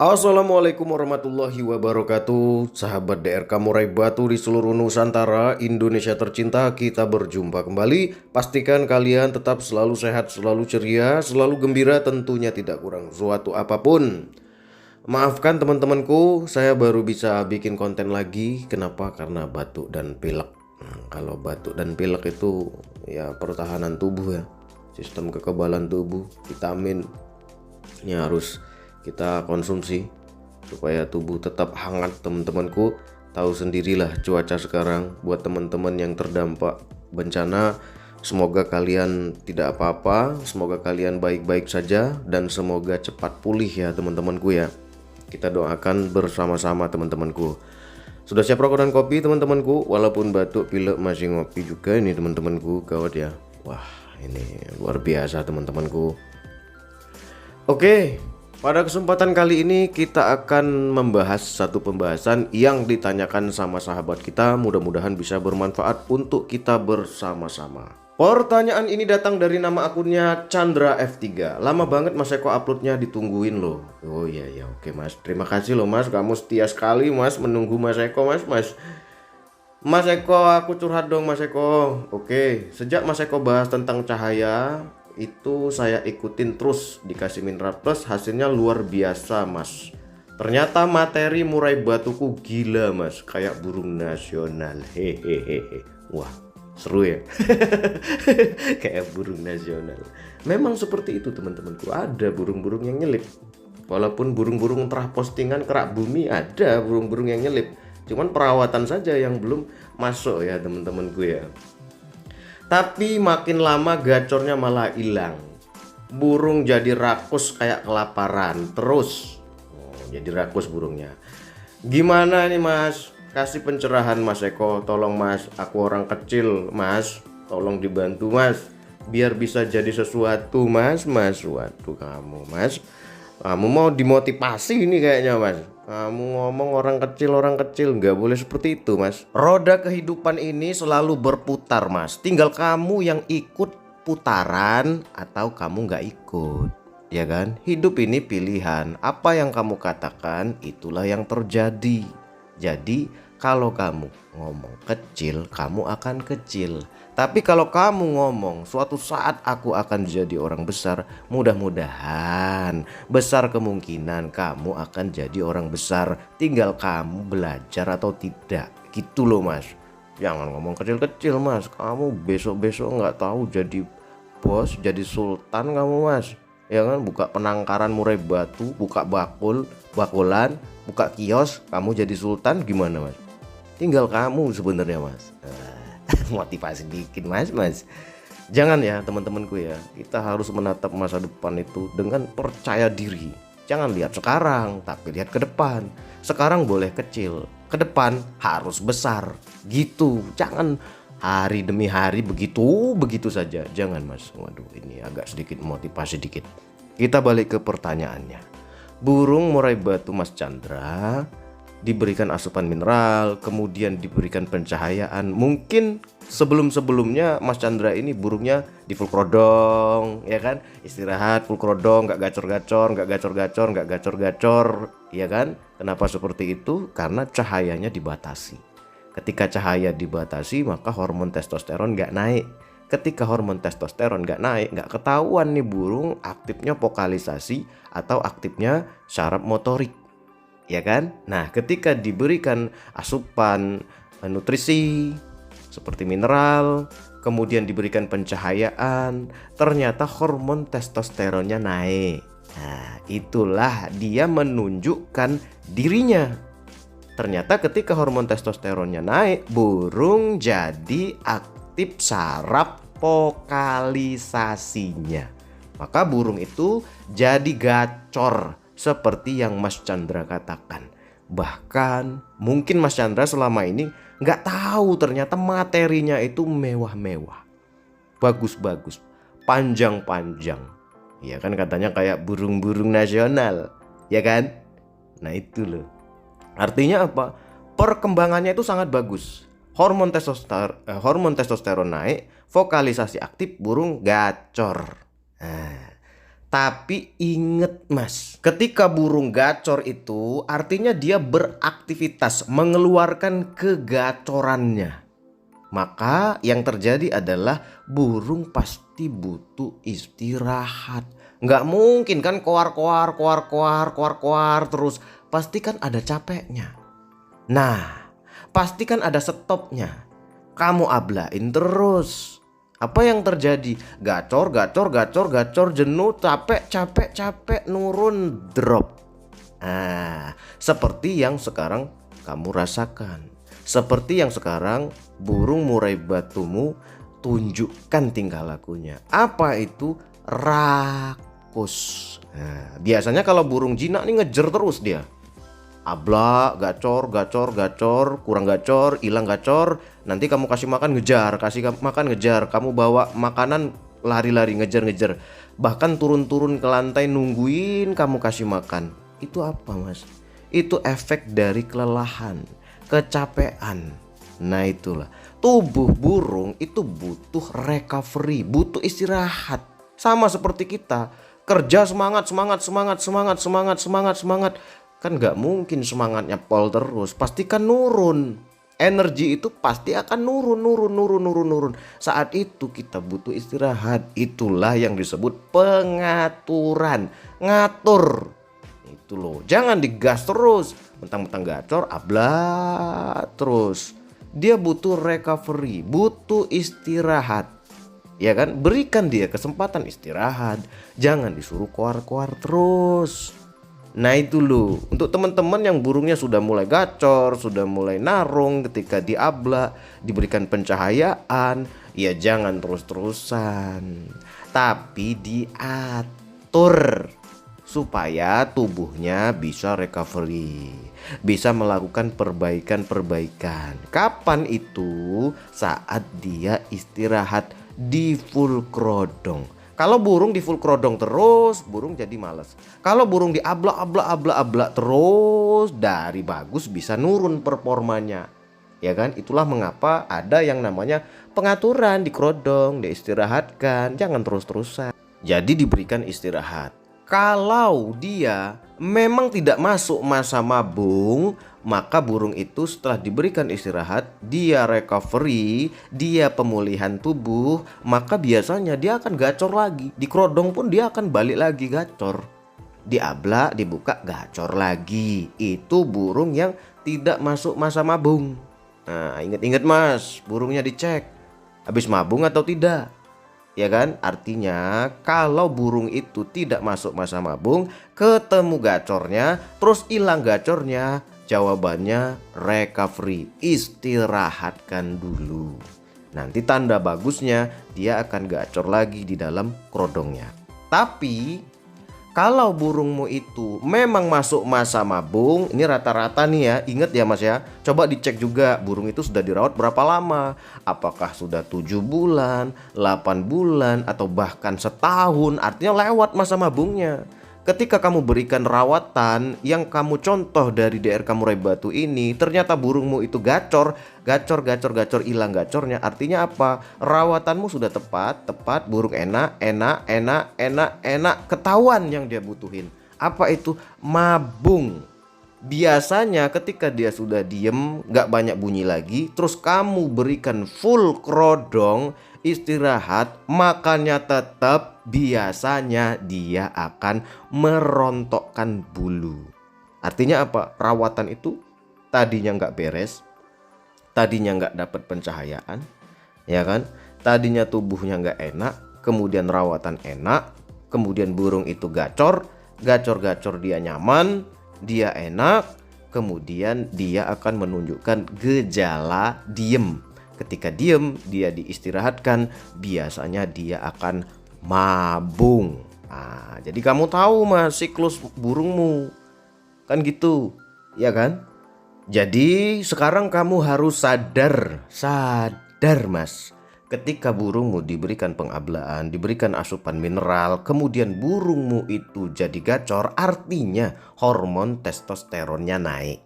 Assalamualaikum warahmatullahi wabarakatuh. Sahabat DRK Murai Batu di seluruh Nusantara, Indonesia tercinta, kita berjumpa kembali. Pastikan kalian tetap selalu sehat, selalu ceria, selalu gembira, tentunya tidak kurang suatu apapun. Maafkan teman-temanku, saya baru bisa bikin konten lagi. Kenapa? Karena batuk dan pilek. Kalau batuk dan pilek itu ya pertahanan tubuh ya, sistem kekebalan tubuh, vitamin ini harus kita konsumsi supaya tubuh tetap hangat. Teman-temanku tahu sendirilah cuaca sekarang. Buat teman-teman yang terdampak bencana, semoga kalian tidak apa-apa, semoga kalian baik-baik saja, dan semoga cepat pulih ya teman-temanku ya. Kita doakan bersama-sama teman-temanku. Sudah siap rokok dan kopi teman-temanku? Walaupun batuk pilek masih ngopi juga ini teman-temanku, gawat ya. Wah, ini luar biasa teman-temanku. Oke, pada kesempatan kali ini kita akan membahas satu pembahasan yang ditanyakan sama sahabat kita. Mudah-mudahan bisa bermanfaat untuk kita bersama-sama. Pertanyaan ini datang dari nama akunnya Chandra F3. Lama banget Mas Eko uploadnya, ditungguin loh. Oh iya ya, oke Mas. Terima kasih loh Mas, kamu setia sekali Mas menunggu Mas Eko Mas. Mas Eko, aku curhat dong Mas Eko. Oke, sejak Mas Eko bahas tentang cahaya itu saya ikutin terus, dikasih mineral plus, hasilnya luar biasa Mas. Ternyata materi murai batuku gila Mas, kayak burung nasional. Hehehe. Wah, seru ya. Kayak burung nasional. Memang seperti itu teman-temanku, ada burung-burung yang nyelip. Walaupun burung-burung terah postingan kerak bumi, ada burung-burung yang nyelip. Cuman perawatan saja yang belum masuk ya teman-temanku ya. Tapi makin lama gacornya malah hilang. Burung jadi rakus kayak kelaparan terus. Jadi rakus burungnya. Gimana nih Mas? Kasih pencerahan Mas Eko. Tolong Mas, aku orang kecil Mas. Tolong dibantu Mas, biar bisa jadi sesuatu Mas. Waduh kamu Mas, kamu mau dimotivasi ini kayaknya Mas. Kamu ngomong orang kecil, nggak boleh seperti itu Mas. Roda kehidupan ini selalu berputar Mas. Tinggal kamu yang ikut putaran atau kamu nggak ikut, ya kan? Hidup ini pilihan. Apa yang kamu katakan itulah yang terjadi. Jadi kalau kamu ngomong kecil, kamu akan kecil. Tapi kalau kamu ngomong suatu saat aku akan jadi orang besar, mudah-mudahan besar kemungkinan kamu akan jadi orang besar. Tinggal kamu belajar atau tidak, gitu loh Mas. Jangan ngomong kecil-kecil Mas. Kamu besok-besok nggak tahu jadi bos, jadi sultan kamu Mas. Ya kan, buka penangkaran murai batu, buka bakulan, buka kios, kamu jadi sultan gimana Mas? Tinggal kamu sebenarnya Mas. Motivasi dikit Mas. Jangan ya teman-temanku ya, kita harus menatap masa depan itu dengan percaya diri. Jangan lihat sekarang, tapi lihat ke depan. Sekarang boleh kecil, ke depan harus besar gitu. Jangan hari demi hari begitu saja. Jangan Mas. Waduh, ini agak sedikit motivasi dikit. Kita balik ke pertanyaannya. Burung murai batu Mas Chandra diberikan asupan mineral, kemudian diberikan pencahayaan. Mungkin sebelum-sebelumnya Mas Chandra ini burungnya di full krodong, ya kan? Istirahat full krodong, nggak gacor-gacor, ya kan? Kenapa seperti itu? Karena cahayanya dibatasi. Ketika cahaya dibatasi, maka hormon testosteron nggak naik. Ketika hormon testosteron nggak naik, nggak ketahuan nih burung aktifnya vokalisasi atau aktifnya syaraf motorik. Ya kan? Nah, ketika diberikan asupan nutrisi seperti mineral, kemudian diberikan pencahayaan, ternyata hormon testosteronnya naik. Nah, itulah dia menunjukkan dirinya. Ternyata ketika hormon testosteronnya naik, burung jadi aktif saraf vokalisasinya. Maka burung itu jadi gacor seperti yang Mas Chandra katakan. Bahkan mungkin Mas Chandra selama ini nggak tahu ternyata materinya itu mewah-mewah, bagus-bagus, panjang-panjang. Ya kan, katanya kayak burung-burung nasional, ya kan? Nah itu loh. Artinya apa? Perkembangannya itu sangat bagus. Hormon testosteron naik, vokalisasi aktif, burung gacor. Nah, Tapi inget mas, ketika burung gacor itu artinya dia beraktivitas, mengeluarkan kegacorannya. Maka yang terjadi adalah burung pasti butuh istirahat. Nggak mungkin kan koar-koar terus. Pasti kan ada capeknya. Nah, pasti kan ada stopnya. Kamu ablain terus. Apa yang terjadi? Gacor, jenuh, capek, nurun, drop. Nah, seperti yang sekarang kamu rasakan. Seperti yang sekarang burung murai batumu tunjukkan tingkah lakunya. Apa itu? Rakus. Nah, biasanya kalau burung jinak nih ngejer terus dia. Ablak, gacor, kurang gacor, hilang gacor. Nanti kamu kasih makan ngejar, kamu bawa makanan lari-lari ngejar. Bahkan turun-turun ke lantai nungguin kamu kasih makan. Itu apa mas? Itu efek dari kelelahan, kecapean. Nah itulah, tubuh burung itu butuh recovery, butuh istirahat. Sama seperti kita kerja semangat. Kan gak mungkin semangatnya pol terus, pasti kan nurun. Energi itu pasti akan nurun. Saat itu kita butuh istirahat. Itulah yang disebut pengaturan. Ngatur. Itu loh, jangan digas terus. Mentang-mentang gacor, abla terus. Dia butuh recovery, butuh istirahat. Ya kan, berikan dia kesempatan istirahat. Jangan disuruh koar-koar terus. Nah itu loh, untuk teman-teman yang burungnya sudah mulai gacor, sudah mulai narung ketika diabla, diberikan pencahayaan, ya jangan terus-terusan. Tapi diatur supaya tubuhnya bisa recovery, bisa melakukan perbaikan. Kapan itu? Saat dia istirahat di full krodong. Kalau burung di full krodong terus, burung jadi males. Kalau burung diabla terus, dari bagus bisa nurun performanya. Ya kan? Itulah mengapa ada yang namanya pengaturan di krodong, diistirahatkan, jangan terus-terusan. Jadi diberikan istirahat. Kalau dia memang tidak masuk masa mabung, maka burung itu setelah diberikan istirahat, dia recovery, dia pemulihan tubuh, maka biasanya dia akan gacor lagi. Di krodong pun dia akan balik lagi gacor. Diabla, dibuka, gacor lagi. Itu burung yang tidak masuk masa mabung. Nah, ingat-ingat mas, burungnya dicek habis mabung atau tidak. Ya kan, artinya kalau burung itu tidak masuk masa mabung, ketemu gacornya, terus hilang gacornya, jawabannya recovery, istirahatkan dulu. Nanti tanda bagusnya dia akan gacor lagi di dalam krodongnya. Tapi kalau burungmu itu memang masuk masa mabung, ini rata-rata nih ya, ingat ya mas ya. Coba dicek juga burung itu sudah dirawat berapa lama. Apakah sudah 7 bulan, 8 bulan, atau bahkan setahun, artinya lewat masa mabungnya. Ketika kamu berikan rawatan yang kamu contoh dari DRK Murai Batu ini, ternyata burungmu itu gacor, hilang gacornya. Artinya apa? Rawatanmu sudah tepat, burung enak, ketahuan yang dia butuhin. Apa itu? Mabung. Biasanya ketika dia sudah diem, gak banyak bunyi lagi, terus kamu berikan full krodong, istirahat, makannya tetap, biasanya dia akan merontokkan bulu. Artinya apa? Rawatan itu tadinya nggak beres, tadinya nggak dapat pencahayaan, ya kan? Tadinya tubuhnya nggak enak, kemudian rawatan enak, kemudian burung itu gacor dia nyaman, dia enak, kemudian dia akan menunjukkan gejala diem. Ketika diem, dia diistirahatkan, biasanya dia akan mabung. Nah, jadi kamu tahu mas siklus burungmu kan gitu, ya kan? Jadi sekarang kamu harus sadar mas. Ketika burungmu diberikan pengablaan, diberikan asupan mineral, kemudian burungmu itu jadi gacor, artinya hormon testosteronnya naik.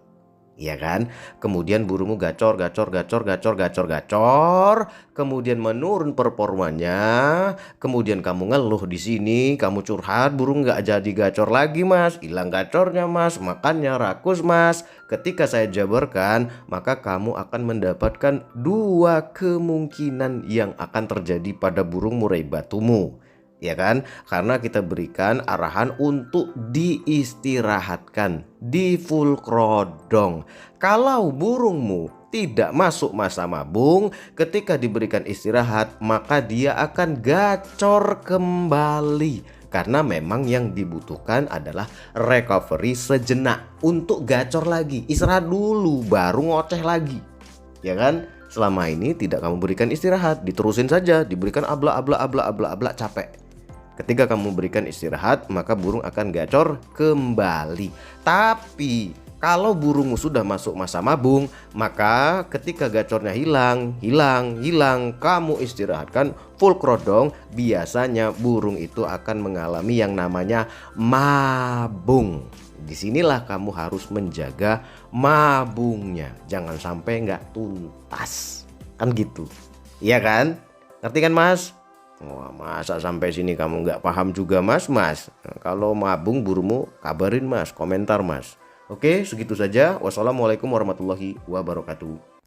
ya kan? Kemudian burungmu gacor, gacor, gacor, gacor, gacor, gacor, kemudian menurun performanya, kemudian kamu ngeluh di sini, kamu curhat, burung nggak jadi gacor lagi mas, hilang gacornya mas, makannya rakus mas. Ketika saya jabarkan, maka kamu akan mendapatkan dua kemungkinan yang akan terjadi pada burung murai batumu. Ya kan, karena kita berikan arahan untuk diistirahatkan, di full krodong. Kalau burungmu tidak masuk masa mabung, ketika diberikan istirahat maka dia akan gacor kembali. Karena memang yang dibutuhkan adalah recovery sejenak untuk gacor lagi, istirahat dulu baru ngoceh lagi. Ya kan, selama ini tidak kamu berikan istirahat, diterusin saja, diberikan abla abla abla abla abla, capek. Ketika kamu berikan istirahat, maka burung akan gacor kembali. Tapi kalau burungmu sudah masuk masa mabung, maka ketika gacornya hilang, kamu istirahatkan full krodong, biasanya burung itu akan mengalami yang namanya mabung. Disinilah kamu harus menjaga mabungnya, jangan sampai nggak tuntas, kan gitu, iya kan? Ngerti kan mas? Wah, masa sampai sini kamu nggak paham juga mas? Kalau mabung burungmu kabarin mas, komentar mas. Oke, segitu saja. Wassalamualaikum warahmatullahi wabarakatuh.